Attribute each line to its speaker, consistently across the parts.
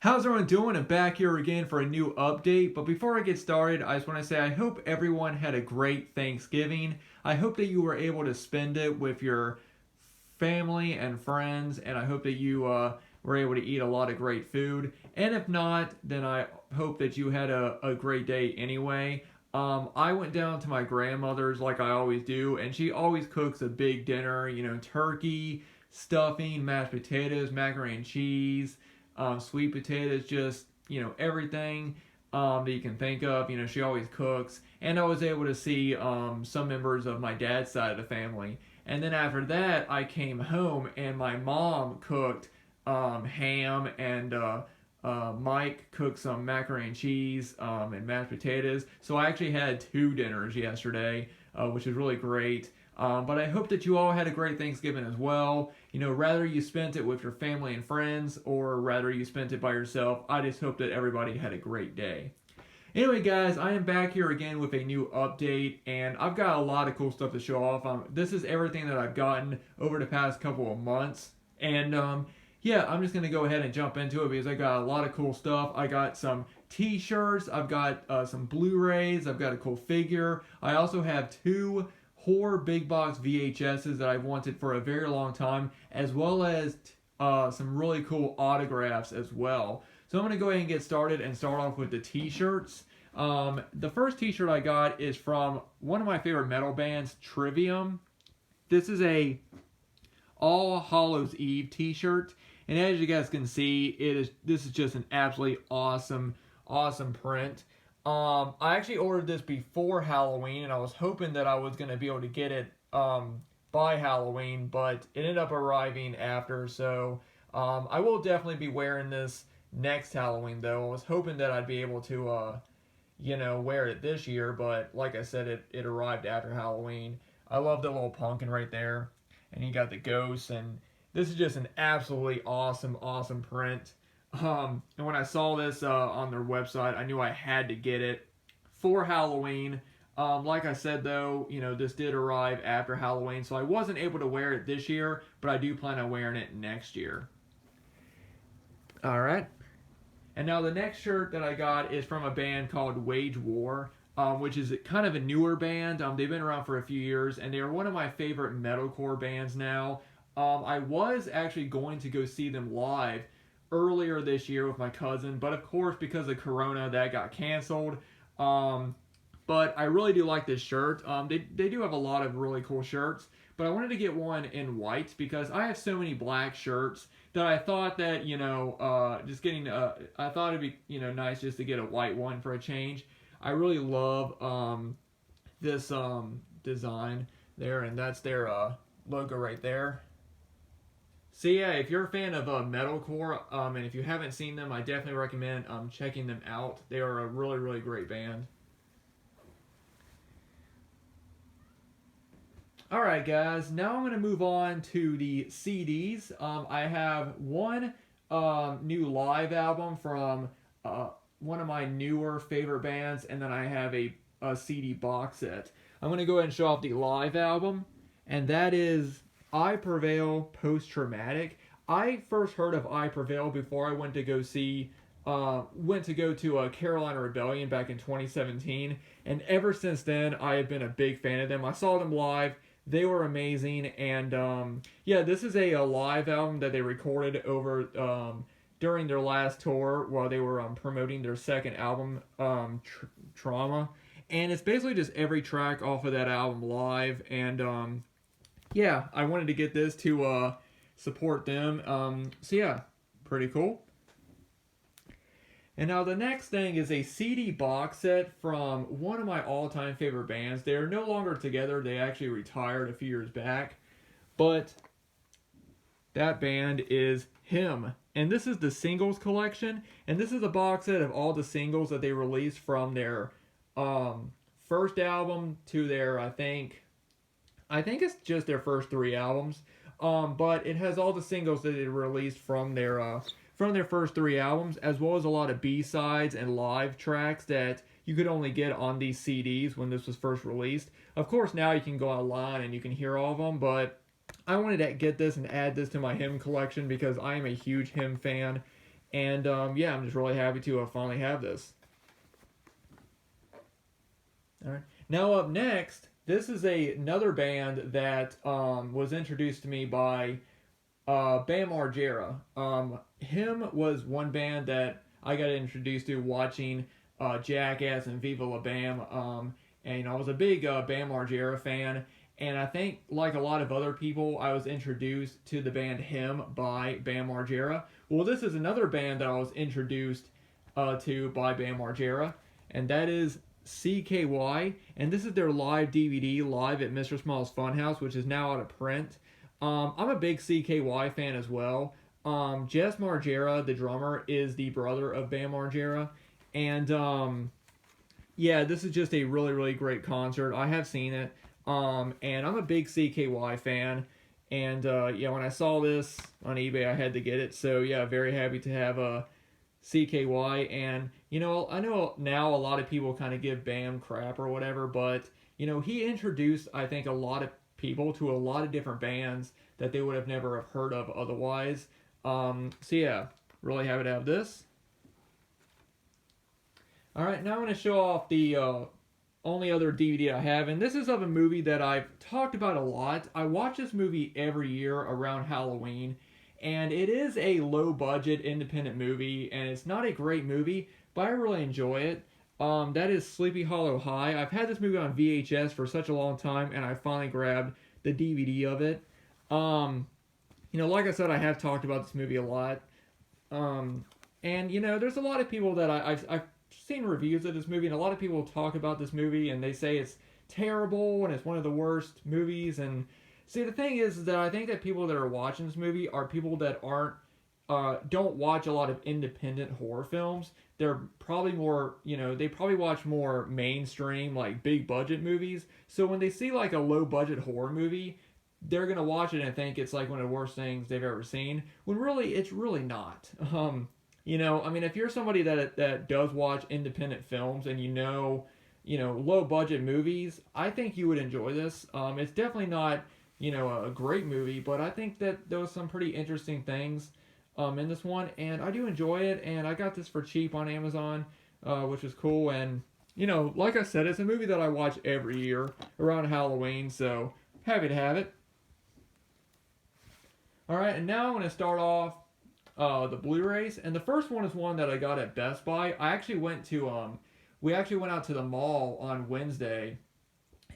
Speaker 1: How's everyone doing? I'm back here again for a new update. But before I get started, I just want to say I hope everyone had a great Thanksgiving. I hope that you were able to spend it with your family and friends, and I hope that you were able to eat a lot of great food. And if not, then I hope that you had a great day anyway. I went down to my grandmother's like I always do, and she always cooks a big dinner, turkey, stuffing, mashed potatoes, macaroni and cheese, sweet potatoes, just everything that you can think of. She always cooks, and I was able to see some members of my dad's side of the family. And then after that, I came home, and my mom cooked ham, and Mike cooked some macaroni and cheese and mashed potatoes. So I actually had two dinners yesterday, which is really great. But I hope that you all had a great Thanksgiving as well. Rather you spent it with your family and friends or rather you spent it by yourself, I just hope that everybody had a great day. Anyway, guys, I am back here again with a new update, and I've got a lot of cool stuff to show off. This is everything that I've gotten over the past couple of months, and yeah, I'm just going to go ahead and jump into it because I got a lot of cool stuff. I got some T-shirts, I've got some Blu-rays, I've got a cool figure. I also have two horror big box VHSs that I've wanted for a very long time, as well as some really cool autographs as well. So I'm going to go ahead and get started and start off with the T-shirts. The first T-shirt I got is from one of my favorite metal bands, Trivium. This is a All Hallows Eve T-shirt, and as you guys can see, this is just an absolutely awesome print. I actually ordered this before Halloween, and I was hoping that I was going to be able to get it by Halloween, but it ended up arriving after, so I will definitely be wearing this next Halloween, though. I was hoping that I'd be able to, wear it this year, but like I said, it arrived after Halloween. I love the little pumpkin right there, and you got the ghosts, and this is just an absolutely awesome print. And when I saw this on their website, I knew I had to get it for Halloween. Like I said, though, this did arrive after Halloween, so I wasn't able to wear it this year, but I do plan on wearing it next year. Alright. And now the next shirt that I got is from a band called Wage War, which is kind of a newer band. They've been around for a few years, and they are one of my favorite metalcore bands now. I was actually going to go see them live earlier this year with my cousin, but of course because of Corona that got canceled. But I really do like this shirt. They do have a lot of really cool shirts, but I wanted to get one in white because I have so many black shirts that I thought that I thought it'd be nice just to get a white one for a change. I really love this design there, and that's their logo right there. So yeah, if you're a fan of metalcore, and if you haven't seen them, I definitely recommend checking them out. They are a really great band. Alright guys, now I'm going to move on to the CDs. I have one new live album from one of my newer favorite bands, and then I have a CD box set. I'm going to go ahead and show off the live album, and that is I Prevail Post Traumatic. I first heard of I Prevail before I went to go to Carolina Rebellion back in 2017, and ever since then I have been a big fan of them. I saw them live. They were amazing, and yeah, this is a live album that they recorded over during their last tour while they were promoting their second album, Trauma, and it's basically just every track off of that album live, and yeah, I wanted to get this to support them, so yeah, pretty cool. And now the next thing is a CD box set from one of my all-time favorite bands. They are no longer together. They actually retired a few years back. But that band is Him. And this is the singles collection. And this is a box set of all the singles that they released from their first album to their, I think it's just their first three albums. But it has all the singles that they released from their first three albums, as well as a lot of B-sides and live tracks that you could only get on these CDs when this was first released. Of course, now you can go online and you can hear all of them, but I wanted to get this and add this to my Him collection because I am a huge Him fan. And yeah, I'm just really happy to finally have this. All right. Now up next, this is another band that was introduced to me by Bam Margera. Him was one band that I got introduced to watching Jackass and Viva La Bam. And I was a big Bam Margera fan. And I think, like a lot of other people, I was introduced to the band Him by Bam Margera. Well, this is another band that I was introduced to by Bam Margera, and that is CKY. And this is their live DVD, Live at Mr. Small's Funhouse, which is now out of print. I'm a big CKY fan as well. Jess Margera, the drummer, is the brother of Bam Margera. And yeah, this is just a really, really great concert. I have seen it. And I'm a big CKY fan. And yeah, when I saw this on eBay, I had to get it. So yeah, very happy to have a CKY. And you know, I know now a lot of people kind of give Bam crap or whatever, but you know, he introduced, I think, a lot of people to a lot of different bands that they would have never have heard of otherwise. So yeah, really happy to have this. All right, now I'm going to show off the only other DVD I have, and this is of a movie that I've talked about a lot. I watch this movie every year around Halloween, and it is a low-budget independent movie, and it's not a great movie, but I really enjoy it. That is Sleepy Hollow High. I've had this movie on VHS for such a long time, and I finally grabbed the DVD of it. You know, like I said, I have talked about this movie a lot. And, you know, there's a lot of people that I've seen reviews of this movie, and a lot of people talk about this movie, and they say it's terrible, and it's one of the worst movies. And see, the thing is that I think that people that are watching this movie are people that don't watch a lot of independent horror films. They're probably more, you know, they probably watch more mainstream, like big budget movies. So when they see like a low budget horror movie, they're gonna watch it and think it's like one of the worst things they've ever seen. When really, it's really not. You know, I mean, if you're somebody that does watch independent films and you know, low budget movies, I think you would enjoy this. It's definitely not, you know, a great movie, but I think that there was some pretty interesting things in this one, and I do enjoy it. And I got this for cheap on Amazon, which is cool. And you know, like I said, it's a movie that I watch every year around Halloween, so happy to have it. All right, and now I'm going to start off the Blu-rays, and the first one is one that I got at Best Buy. We actually went out to the mall on Wednesday,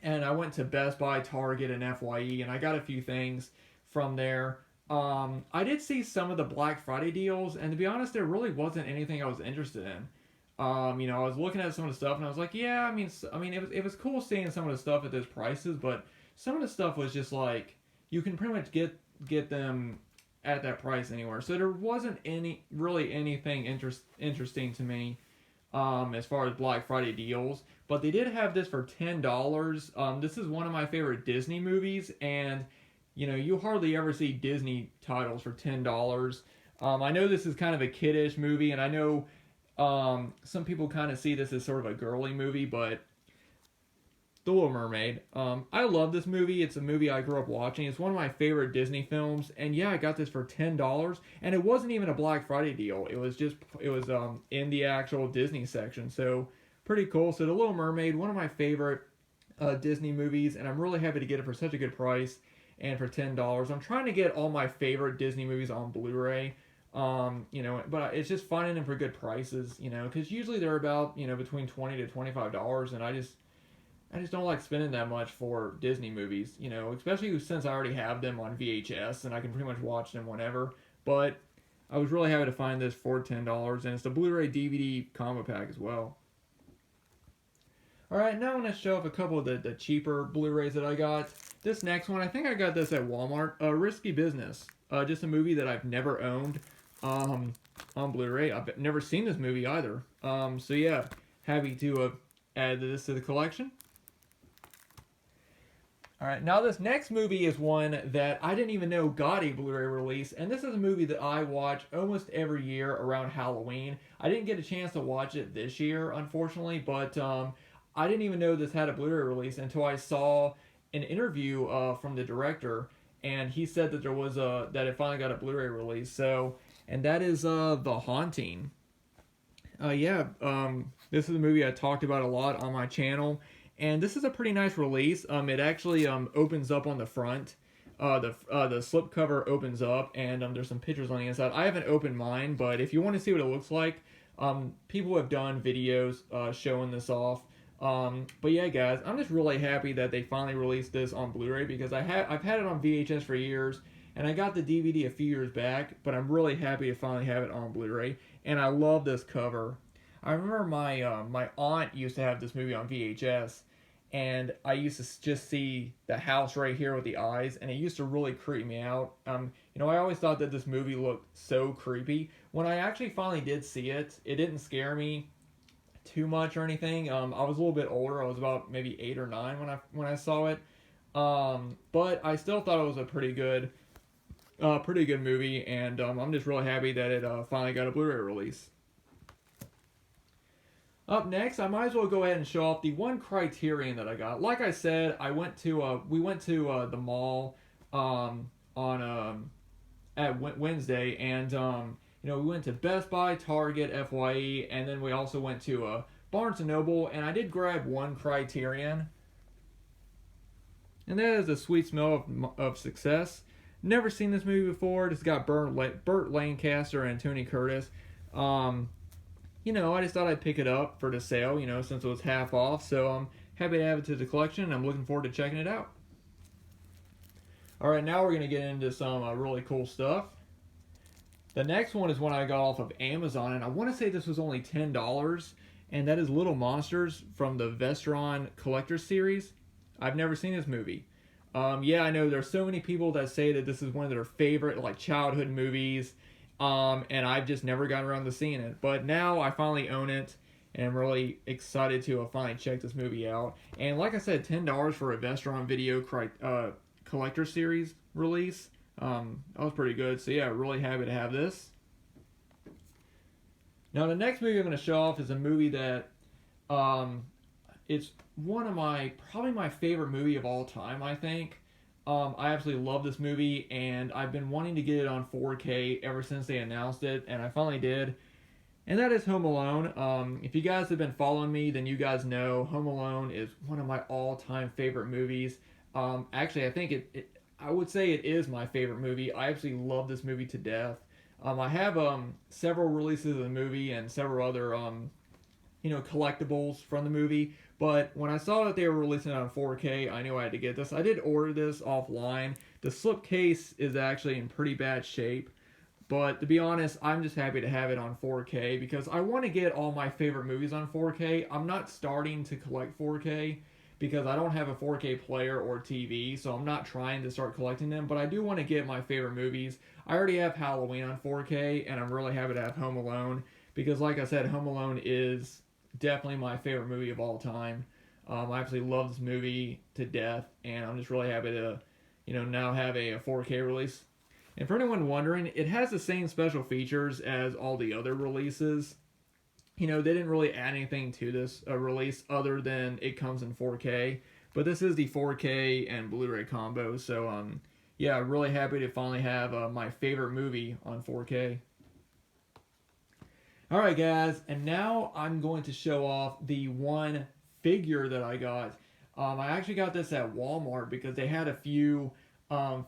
Speaker 1: and I went to Best Buy, Target, and FYE, and I got a few things from there. I did see some of the Black Friday deals, and to be honest, there really wasn't anything I was interested in. You know, I was looking at some of the stuff, and I was like, yeah, I mean, it was cool seeing some of the stuff at those prices, but some of the stuff was just like you can pretty much get them at that price anywhere. So there wasn't anything interesting to me as far as Black Friday deals. But they did have this for $10. This is one of my favorite Disney movies, and you know, you hardly ever see Disney titles for $10. I know this is kind of a kiddish movie, and I know some people kind of see this as sort of a girly movie, but The Little Mermaid. I love this movie. It's a movie I grew up watching. It's one of my favorite Disney films. And yeah, I got this for $10. And it wasn't even a Black Friday deal. It was in the actual Disney section. So pretty cool. So The Little Mermaid, one of my favorite Disney movies. And I'm really happy to get it for such a good price. And for $10. I'm trying to get all my favorite Disney movies on Blu-ray. You know, but it's just finding them for good prices, you know, because usually they're about, you know, between $20 to $25. And I just don't like spending that much for Disney movies, you know, especially since I already have them on VHS and I can pretty much watch them whenever. But I was really happy to find this for $10, and it's the Blu-ray DVD combo pack as well. Alright, now I'm going to show off a couple of the cheaper Blu-rays that I got. This next one, I think I got this at Walmart. Risky Business. Just a movie that I've never owned on Blu-ray. I've never seen this movie either. So yeah, happy to add this to the collection. Alright, now this next movie is one that I didn't even know got a Blu-ray release, and this is a movie that I watch almost every year around Halloween. I didn't get a chance to watch it this year, unfortunately, but I didn't even know this had a Blu-ray release until I saw an interview from the director, and he said that that it finally got a Blu-ray release. So and that is The Haunting. This is a movie I talked about a lot on my channel, and this is a pretty nice release. It actually opens up on the front. The slipcover opens up, and there's some pictures on the inside. I haven't opened mine, but if you want to see what it looks like, people have done videos showing this off. But yeah, guys, I'm just really happy that they finally released this on Blu-ray, because I've had it on VHS for years, and I got the DVD a few years back, but I'm really happy to finally have it on Blu-ray, and I love this cover. I remember my aunt used to have this movie on VHS, and I used to just see the house right here with the eyes, and it used to really creep me out. I always thought that this movie looked so creepy. When I actually finally did see it, it didn't scare me too much or anything. I was a little bit older. I was about maybe 8 or 9 when I saw it. But I still thought it was a pretty good movie, and I'm just really happy that it finally got a Blu-ray release. Up next, I might as well go ahead and show off the one Criterion that I got. Like I said, we went to the mall at Wednesday, and we went to Best Buy, Target, FYE, and then we also went to Barnes & Noble, and I did grab one Criterion, and that is A Sweet Smell of Success. Never seen this movie before. It's got Burt Lancaster and Tony Curtis. I just thought I'd pick it up for the sale, since it was half off. So I'm happy to have it to the collection, and I'm looking forward to checking it out. Alright, now we're going to get into some really cool stuff. The next one is one I got off of Amazon, and I want to say this was only $10, and that is Little Monsters from the Vestron Collector Series. I've never seen this movie. I know there's so many people that say that this is one of their favorite childhood movies, and I've just never gotten around to seeing it. But now I finally own it, and I'm really excited to finally check this movie out. And like I said, $10 for a Vestron Video Collector Series release. That was pretty good. So yeah, really happy to have this. Now the next movie I'm going to show off is a movie that it's probably my favorite movie of all time, I think. I absolutely love this movie, and I've been wanting to get it on 4K ever since they announced it, and I finally did. And that is Home Alone. If you guys have been following me, then you guys know Home Alone is one of my all-time favorite movies. Actually, I think I would say it is my favorite movie. I absolutely love this movie to death. I have several releases of the movie and several other collectibles from the movie. But when I saw that they were releasing it on 4K, I knew I had to get this. I did order this offline. The slipcase is actually in pretty bad shape. But to be honest, I'm just happy to have it on 4K because I want to get all my favorite movies on 4K. I'm not starting to collect 4K because I don't have a 4K player or TV, so I'm not trying to start collecting them. But I do want to get my favorite movies. I already have Halloween on 4K, and I'm really happy to have Home Alone because, like I said, Home Alone is definitely my favorite movie of all time. I absolutely love this movie to death, and I'm just really happy to, now have a 4K release. And for anyone wondering, it has the same special features as all the other releases. They didn't really add anything to this release other than it comes in 4K. But this is the 4K and Blu-ray combo, so really happy to finally have my favorite movie on 4K. Alright guys, and now I'm going to show off the one figure that I got. I actually got this at Walmart because they had a few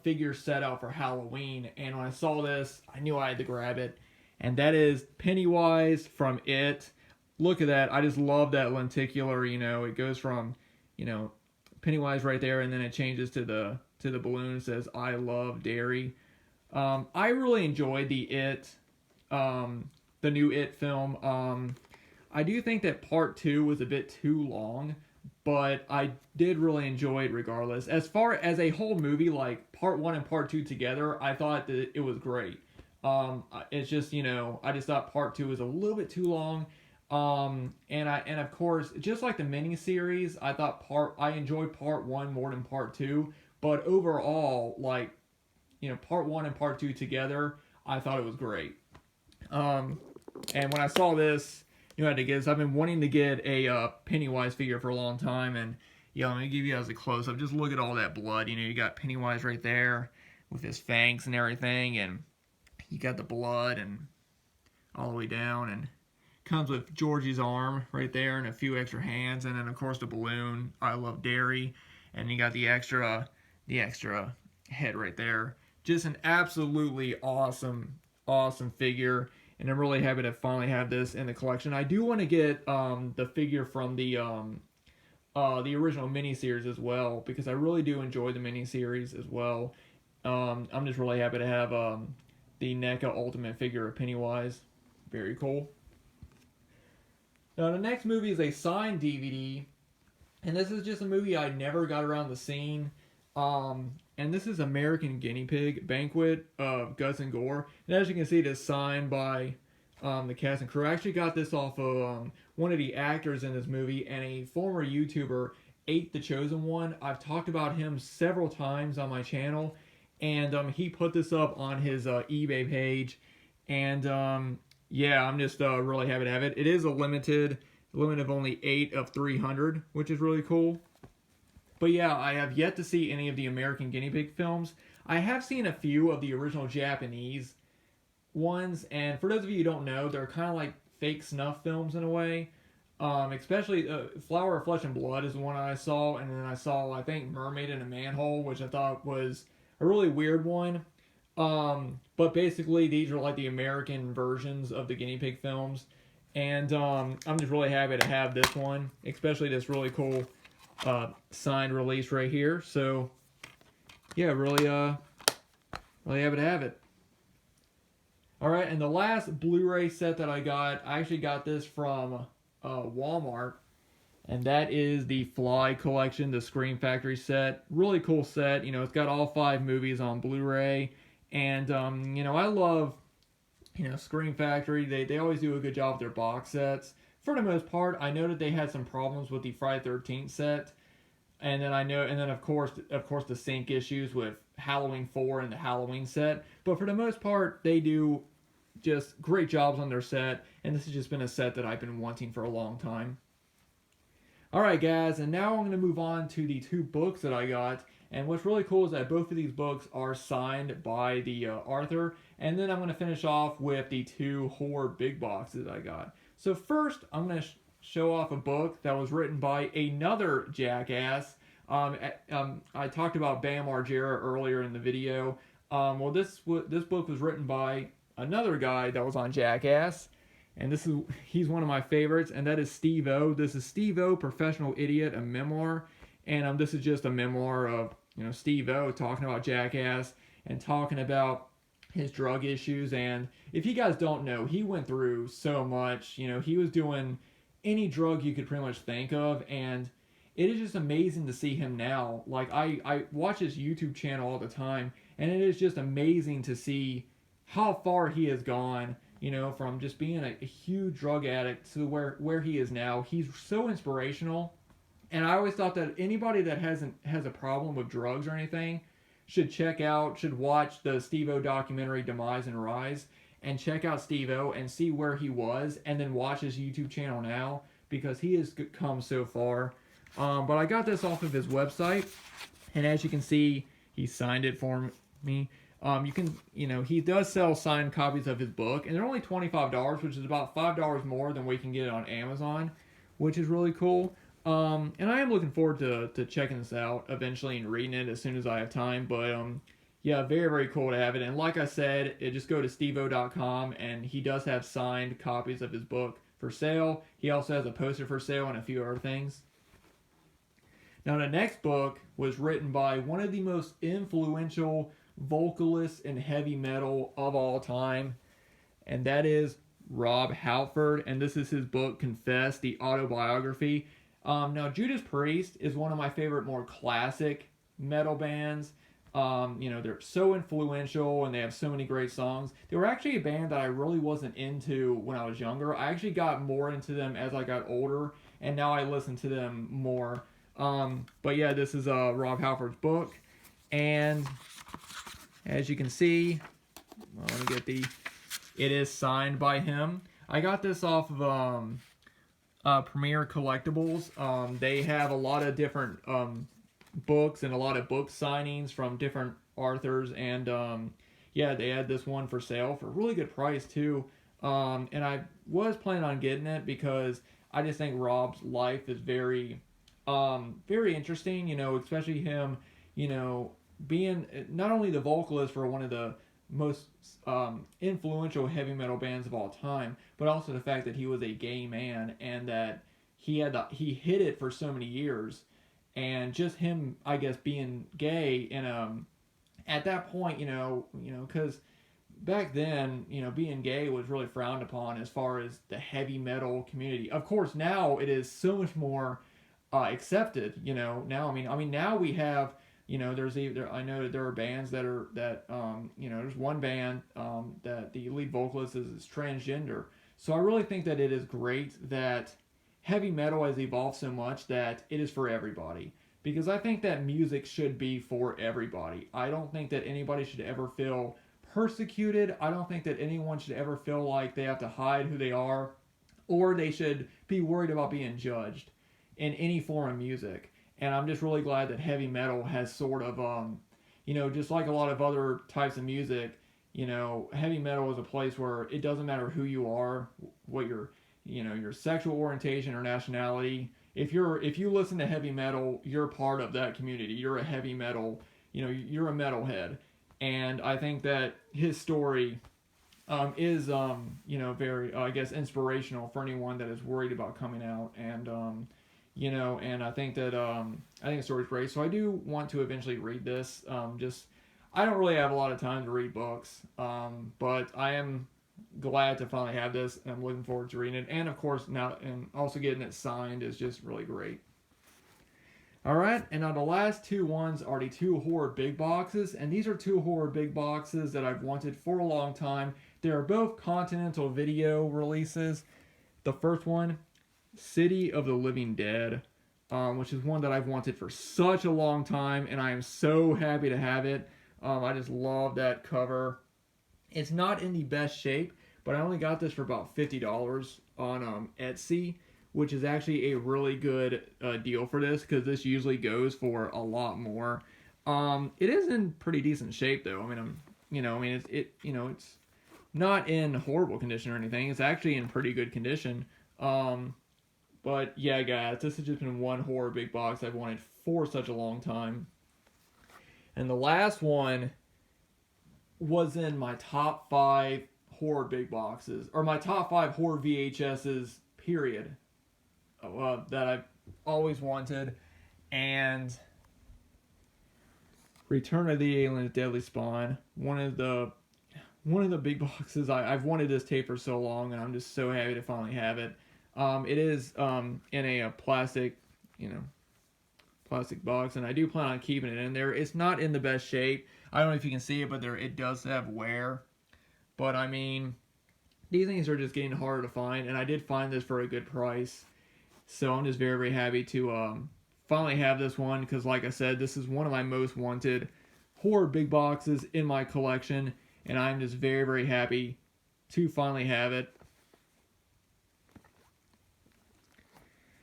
Speaker 1: figures set out for Halloween, and when I saw this, I knew I had to grab it. And that is Pennywise from It. Look at that. I just love that lenticular, it goes from, Pennywise right there, and then it changes to the balloon. It says, I love dairy. I really enjoyed the new It film. I do think that part 2 was a bit too long, but I did really enjoy it regardless. As far as a whole movie, like part 1 and part 2 together, I thought that it was great. It's just, I just thought part 2 was a little bit too long. And of course, just like the miniseries, I enjoyed part 1 more than part 2, but overall, part 1 and part 2 together, I thought it was great. And when I saw this, I had to get this. I've been wanting to get a Pennywise figure for a long time, and let me give you guys a close-up. Just look at all that blood. You got Pennywise right there with his fangs and everything, and you got the blood and all the way down, and comes with Georgie's arm right there and a few extra hands, and then of course the balloon, I love dairy, and you got the extra head right there. Just an absolutely awesome figure, and I'm really happy to finally have this in the collection. I do want to get the figure from the original miniseries as well, because I really do enjoy the miniseries as well. I'm just really happy to have the NECA Ultimate figure of Pennywise. Very cool. Now the next movie is a signed DVD, and this is just a movie I never got around to seeing. And this is American Guinea Pig Banquet of Guts and Gore. And as you can see, it is signed by the cast and crew. I actually got this off of one of the actors in this movie, and a former YouTuber, Ate the Chosen One. I've talked about him several times on my channel, and he put this up on his eBay page. And yeah, I'm just really happy to have it. It is a limit of only 8 of 300, which is really cool. But yeah, I have yet to see any of the American Guinea Pig films. I have seen a few of the original Japanese ones, and for those of you who don't know, they're kind of like fake snuff films in a way. Especially Flower of Flesh and Blood is the one I saw, and then I saw, I think, Mermaid in a Manhole, which I thought was a really weird one. But basically, these are like the American versions of the guinea pig films, and I'm just really happy to have this one, especially this really cool signed release right here. So yeah, really happy to have it. Alright, and the last Blu-ray set that I actually got this from Walmart, and that is the Fly Collection, the Scream Factory set. Really cool set. You know, it's got all 5 movies on Blu-ray, and you know, I love, you know, Scream Factory. They always do a good job with their box sets. For the most part, I know that they had some problems with the Friday the 13th set, and then of course the sync issues with Halloween 4 and the Halloween set. But for the most part, they do just great jobs on their set, and this has just been a set that I've been wanting for a long time. Alright guys, and now I'm going to move on to the 2 books that I got. And what's really cool is that both of these books are signed by the author. And then I'm going to finish off with the 2 horror big boxes I got. So first, I'm going to show off a book that was written by another jackass. I talked about Bam Margera earlier in the video. Well, this book was written by another guy that was on Jackass, and he's one of my favorites, and that is Steve-O. This is Steve-O, Professional Idiot, a memoir, and this is just a memoir of, you know, Steve-O talking about Jackass and talking about his drug issues. And if you guys don't know, he went through so much. You know, he was doing any drug you could pretty much think of, and it is just amazing to see him now. Like, I watch his YouTube channel all the time, and it is just amazing to see how far he has gone, you know, from just being a huge drug addict to where he is now. He's so inspirational, and I always thought that anybody that has a problem with drugs or anything should watch the Steve-O documentary Demise and Rise, and check out Steve-O and see where he was, and then watch his YouTube channel now, because he has come so far. But I got this off of his website, and as you can see, he signed it for me. He does sell signed copies of his book, and they're only $25, which is about $5 more than we can get it on Amazon, which is really cool. And I am looking forward to checking this out eventually and reading it as soon as I have time. But yeah, very, very cool to have it. And like I said, just go to steveo.com, and he does have signed copies of his book for sale. He also has a poster for sale and a few other things. Now, the next book was written by one of the most influential vocalists in heavy metal of all time, and that is Rob Halford, and this is his book, Confess, the autobiography. Now, Judas Priest is one of my favorite more classic metal bands. They're so influential, and they have so many great songs. They were actually a band that I really wasn't into when I was younger. I actually got more into them as I got older, and now I listen to them more. But yeah, this is Rob Halford's book, and as you can see, it is signed by him. I got this off of Premier Collectibles. They have a lot of different books and a lot of book signings from different authors, and yeah, they had this one for sale for a really good price too. And I was planning on getting it because I just think Rob's life is very interesting. Especially him, you know, being not only the vocalist for one of the most influential heavy metal bands of all time, but also the fact that he was a gay man and that he hid it for so many years, and just him, I guess, being gay and at that point, because back then, being gay was really frowned upon as far as the heavy metal community. Of course, now it is so much more accepted. Now now we have I know there are bands there's one band that the lead vocalist is transgender. So I really think that it is great that heavy metal has evolved so much that it is for everybody. Because I think that music should be for everybody. I don't think that anybody should ever feel persecuted. I don't think that anyone should ever feel like they have to hide who they are, or they should be worried about being judged in any form of music. And I'm just really glad that heavy metal has sort of, just like a lot of other types of music, heavy metal is a place where it doesn't matter who you are, what your sexual orientation or nationality. If you listen to heavy metal, you're part of that community. You're a heavy metal, you're a metalhead. And I think that his story is, very, I guess, inspirational for anyone that is worried about coming out. And, and I think that, I think the story's great. So I do want to eventually read this. I don't really have a lot of time to read books, but I am glad to finally have this, and I'm looking forward to reading it. And of course, now, and also getting it signed is just really great. Alright, and now the last two ones are the two horror big boxes, and these are two horror big boxes that I've wanted for a long time. They are both Continental Video releases. The first one, City of the Living Dead, which is one that I've wanted for such a long time, and I am so happy to have it. I just love that cover. It's not in the best shape, but I only got this for about $50 on Etsy, which is actually a really good deal for this, because this usually goes for a lot more. It is in pretty decent shape though. It's not in horrible condition or anything. It's actually in pretty good condition. But yeah, guys, this has just been one horror big box I've wanted for such a long time. And the last one was in my top 5 horror big boxes, or my top 5 horror VHSs, period, that I've always wanted. And Return of the Aliens Deadly Spawn, one of the big boxes. I've wanted this tape for so long, and I'm just so happy to finally have it. It is in a plastic box, and I do plan on keeping it in there. It's not in the best shape. I don't know if you can see it, but it does have wear. But I mean, these things are just getting harder to find, and I did find this for a good price. So I'm just very, very happy to finally have this one, because like I said, this is one of my most wanted horror big boxes in my collection, and I'm just very, very happy to finally have it.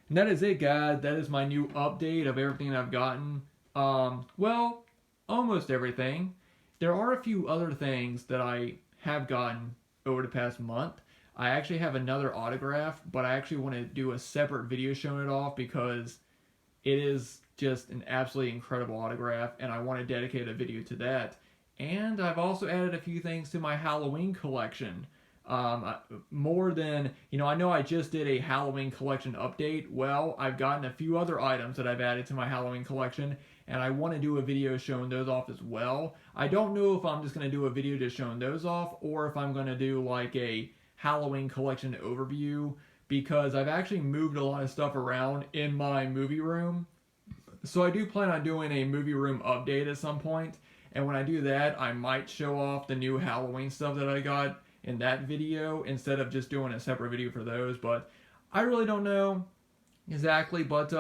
Speaker 1: And that is it, guys. That is my new update of everything I've gotten. Well, almost everything. There are a few other things that I have gotten over the past month. I actually have another autograph, but I actually want to do a separate video showing it off, because it is just an absolutely incredible autograph, and I want to dedicate a video to that. And I've also added a few things to my Halloween collection. More than, I know I just did a Halloween collection update. Well, I've gotten a few other items that I've added to my Halloween collection, and I want to do a video showing those off as well. I don't know if I'm just going to do a video just showing those off, or if I'm going to do like a Halloween collection overview, because I've actually moved a lot of stuff around in my movie room. So I do plan on doing a movie room update at some point, and when I do that, I might show off the new Halloween stuff that I got in that video, instead of just doing a separate video for those. But I really don't know exactly. But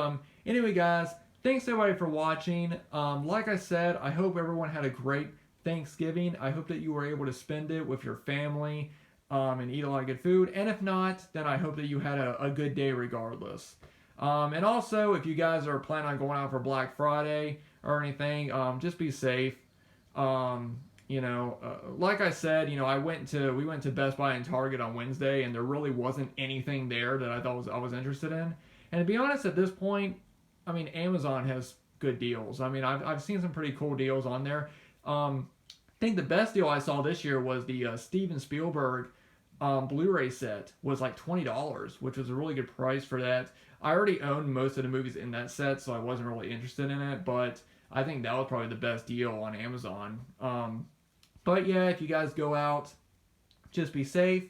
Speaker 1: anyway, guys, thanks everybody for watching. Like I said, I hope everyone had a great Thanksgiving. I hope that you were able to spend it with your family and eat a lot of good food. And if not, then I hope that you had a good day regardless. And also, if you guys are planning on going out for Black Friday or anything, just be safe. like I said, we went to Best Buy and Target on Wednesday, and there really wasn't anything there that I was interested in. And to be honest, at this point, I mean, Amazon has good deals. I mean, I've seen some pretty cool deals on there. I think the best deal I saw this year was the Steven Spielberg Blu-ray set was like $20, which was a really good price for that. I already owned most of the movies in that set, so I wasn't really interested in it, but I think that was probably the best deal on Amazon. But yeah, if you guys go out, just be safe.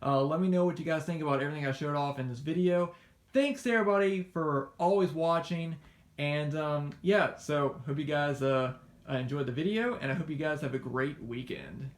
Speaker 1: Let me know what you guys think about everything I showed off in this video. Thanks to everybody for always watching. And yeah, so hope you guys enjoyed the video, and I hope you guys have a great weekend.